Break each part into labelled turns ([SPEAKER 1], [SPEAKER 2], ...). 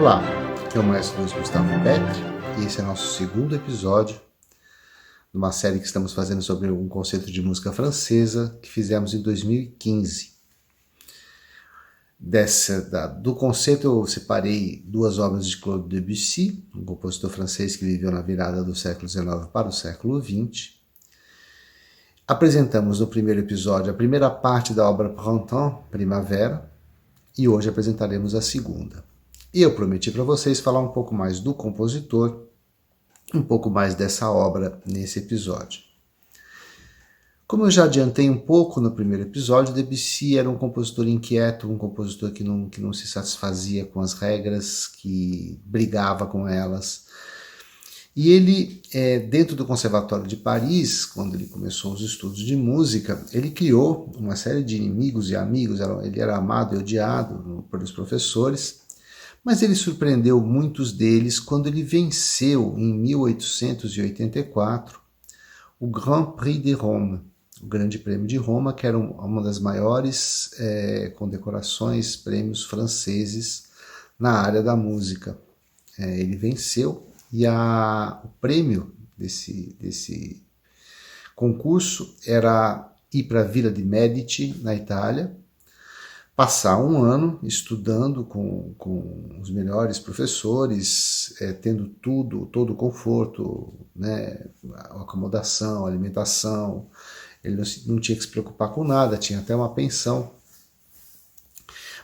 [SPEAKER 1] Olá, aqui é o maestro Luiz Gustavo Petri e esse é nosso segundo episódio de uma série que estamos fazendo sobre um conceito de música francesa que fizemos em 2015. Do conceito eu separei duas obras de Claude Debussy, um compositor francês que viveu na virada do século XIX para o século XX. Apresentamos no primeiro episódio a primeira parte da obra Printemps, Primavera, e hoje apresentaremos a segunda. E eu prometi para vocês falar um pouco mais do compositor, um pouco mais dessa obra nesse episódio. Como eu já adiantei um pouco no primeiro episódio, Debussy era um compositor inquieto, um compositor que não se satisfazia com as regras, que brigava com elas. E ele, dentro do Conservatório de Paris, quando ele começou os estudos de música, ele criou uma série de inimigos e amigos, ele era amado e odiado pelos professores, mas ele surpreendeu muitos deles quando ele venceu, em 1884, o Grand Prix de Rome, o Grande Prêmio de Roma, que era uma das maiores condecorações, prêmios franceses na área da música. Ele venceu e o prêmio desse concurso era ir para a Vila de Medici, na Itália, passar um ano estudando com os melhores professores, tendo todo o conforto, né, acomodação, alimentação. Ele não tinha que se preocupar com nada, tinha até uma pensão.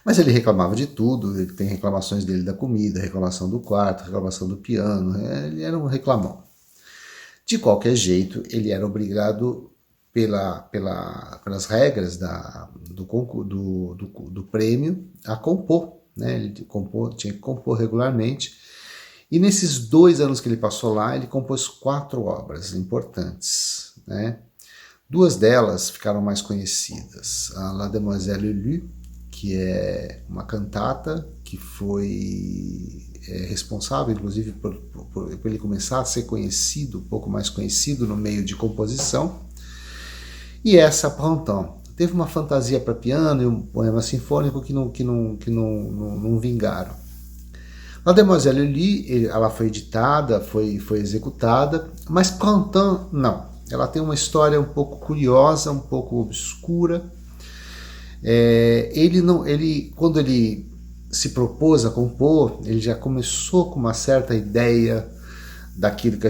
[SPEAKER 1] Mas ele reclamava de tudo, ele tem reclamações dele da comida, reclamação do quarto, reclamação do piano, ele era um reclamão. De qualquer jeito, ele era obrigado pelas regras do prêmio a compor, né? Ele tinha que compor regularmente. E nesses 2 anos que ele passou lá, ele compôs 4 obras importantes, né? 2 delas ficaram mais conhecidas. A La Demoiselle Lue, que é uma cantata que foi responsável, inclusive, por ele começar a ser conhecido, um pouco mais conhecido no meio de composição. E essa, Printemps, teve uma fantasia para piano e um poema sinfônico que não vingaram. La Demoiselle Lue, ela foi editada, foi executada, mas Printemps não. Ela tem uma história um pouco curiosa, um pouco obscura. Quando ele se propôs a compor, ele já começou com uma certa ideia daquilo que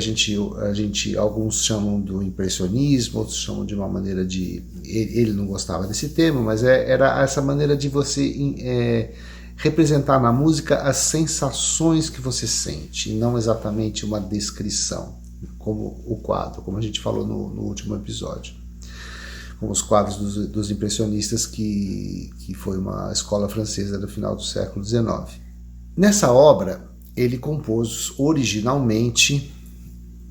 [SPEAKER 1] alguns chamam do impressionismo, outros chamam de uma maneira de... Ele não gostava desse termo, mas era essa maneira de você representar na música as sensações que você sente, e não exatamente uma descrição, como o quadro, como a gente falou no último episódio, como os quadros dos impressionistas, que foi uma escola francesa do final do século XIX. Nessa obra, ele compôs originalmente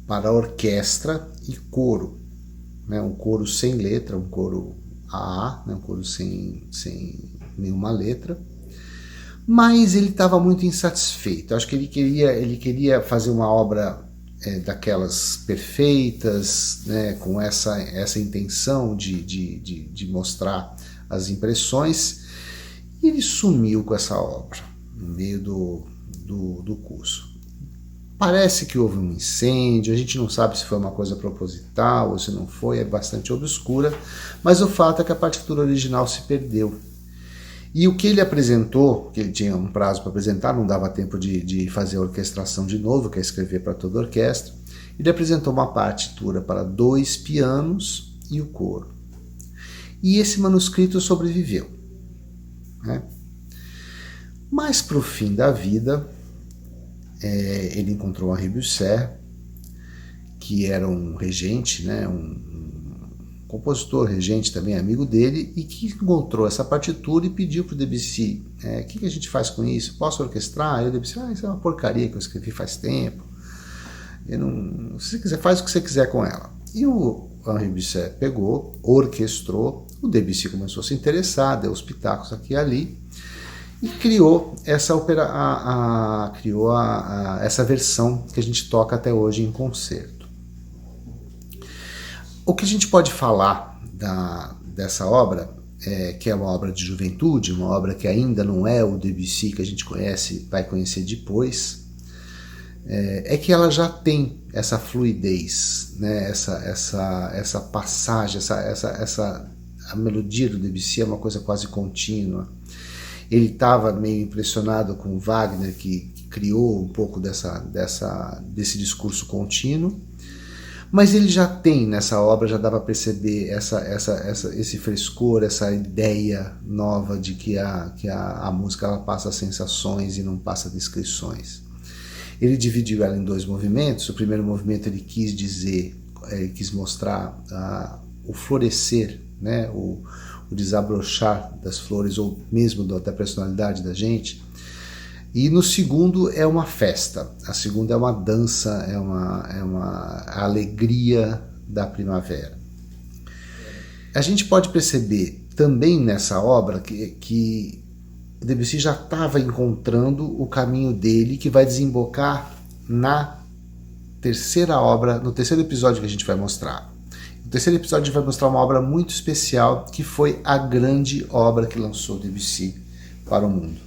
[SPEAKER 1] para orquestra e coro, né? Um coro sem letra, um coro AA, né? Um coro sem nenhuma letra, mas ele estava muito insatisfeito. Acho que ele queria fazer uma obra daquelas perfeitas, né? Com essa intenção de mostrar as impressões, e ele sumiu com essa obra no meio do curso. Parece que houve um incêndio, a gente não sabe se foi uma coisa proposital ou se não foi, é bastante obscura, mas o fato é que a partitura original se perdeu. E o que ele apresentou, que ele tinha um prazo para apresentar, não dava tempo de fazer a orquestração de novo, que é escrever para toda a orquestra, ele apresentou uma partitura para 2 pianos e o coro. E esse manuscrito sobreviveu, né? Mas para o fim da vida, ele encontrou Henri Busser, que era um regente, né, um compositor, regente também, amigo dele, e que encontrou essa partitura e pediu para o Debussy: o que a gente faz com isso? Posso orquestrar? E o Debussy: isso é uma porcaria que eu escrevi faz tempo. Se você quiser, faz o que você quiser com ela. E o Henri Busser pegou, orquestrou, o Debussy começou a se interessar, deu os pitacos aqui e ali, e criou essa versão que a gente toca até hoje em concerto. O que a gente pode falar dessa obra que é uma obra de juventude, uma obra que ainda não é o Debussy que a gente conhece, vai conhecer depois, é que ela já tem essa fluidez, né? essa passagem, a melodia do Debussy é uma coisa quase contínua. Ele estava meio impressionado com Wagner, que criou um pouco desse discurso contínuo, mas ele já tem nessa obra, já dá para perceber esse frescor, essa ideia nova de que a música ela passa sensações e não passa descrições. Ele dividiu ela em 2 movimentos. O primeiro movimento ele quis mostrar o florescer, né? o desabrochar das flores, ou mesmo da personalidade da gente. E no segundo é uma festa, a segunda é uma dança, é uma alegria da primavera. A gente pode perceber também nessa obra que Debussy já estava encontrando o caminho dele, que vai desembocar na terceira obra, no terceiro episódio que a gente vai mostrar. No terceiro episódio a gente vai mostrar uma obra muito especial, que foi a grande obra que lançou Debussy para o mundo.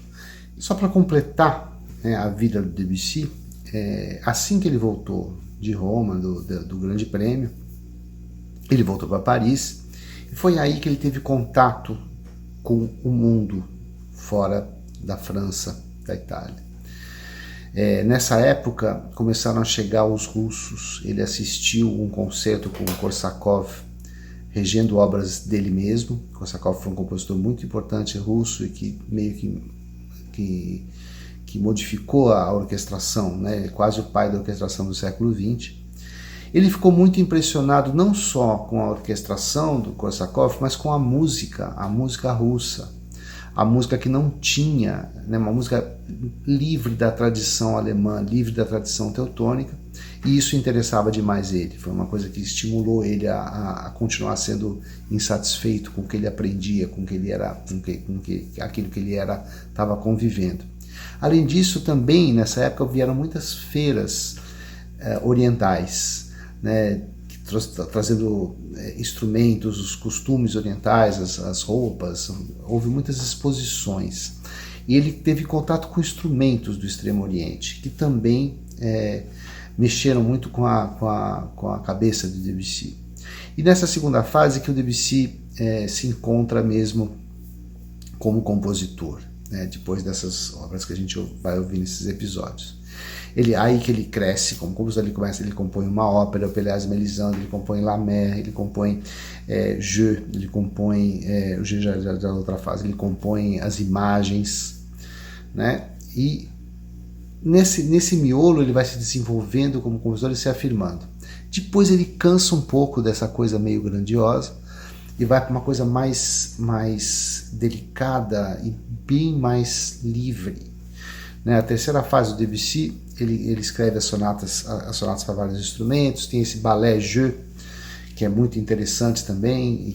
[SPEAKER 1] Só para completar, né, a vida do Debussy, assim que ele voltou de Roma, do Grande Prêmio, ele voltou para Paris, e foi aí que ele teve contato com o mundo fora da França, da Itália. Nessa época começaram a chegar os russos. Ele assistiu um concerto com Korsakov, regendo obras dele mesmo. Korsakov foi um compositor muito importante russo e que meio que modificou a orquestração, né? Quase o pai da orquestração do século XX. Ele ficou muito impressionado não só com a orquestração do Korsakov, mas com a música russa, a música que não tinha, né, uma música livre da tradição alemã, livre da tradição teutônica, e isso interessava demais ele. Foi uma coisa que estimulou ele a continuar sendo insatisfeito com o que ele aprendia, com o que ele era, aquilo que ele era, estava convivendo. Além disso, também nessa época vieram muitas feiras orientais, né, trazendo instrumentos, os costumes orientais, as roupas. Houve muitas exposições. E ele teve contato com instrumentos do Extremo Oriente, que também mexeram muito com a cabeça de Debussy. E nessa segunda fase que o Debussy se encontra mesmo como compositor, né, depois dessas obras que a gente vai ouvir nesses episódios. Aí que ele cresce como compositor. Ele compõe uma ópera, o Pelléas Mélisande, ele compõe La Mer, ele compõe Jeux, ele compõe o Jeux já outra fase, ele compõe as imagens, né? E nesse miolo ele vai se desenvolvendo como compositor e se afirmando. Depois ele cansa um pouco dessa coisa meio grandiosa e vai para uma coisa mais delicada e bem mais livre. A terceira fase do Debussy, ele escreve as sonatas para vários instrumentos. Tem esse ballet Jeux, que é muito interessante também e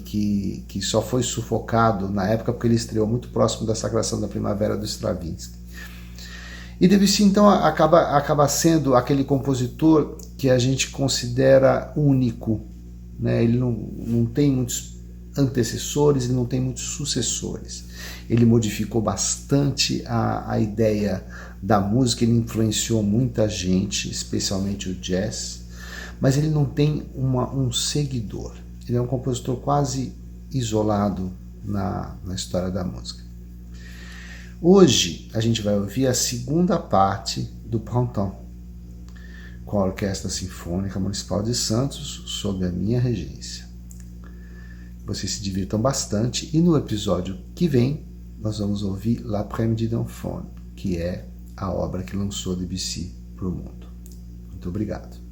[SPEAKER 1] que só foi sufocado na época porque ele estreou muito próximo da Sagração da Primavera do Stravinsky. E Debussy então acaba sendo aquele compositor que a gente considera único, né? Ele não tem muitos antecessores, ele não tem muitos sucessores. Ele modificou bastante a ideia da música, ele influenciou muita gente, especialmente o jazz, mas ele não tem um seguidor. Ele é um compositor quase isolado na história da música. Hoje a gente vai ouvir a segunda parte do Printemps, com a Orquestra Sinfônica Municipal de Santos, sob a minha regência. Vocês se divirtam bastante e no episódio que vem nós vamos ouvir L'Après-midi d'un Faune, que é a obra que lançou Debussy para o mundo. Muito obrigado.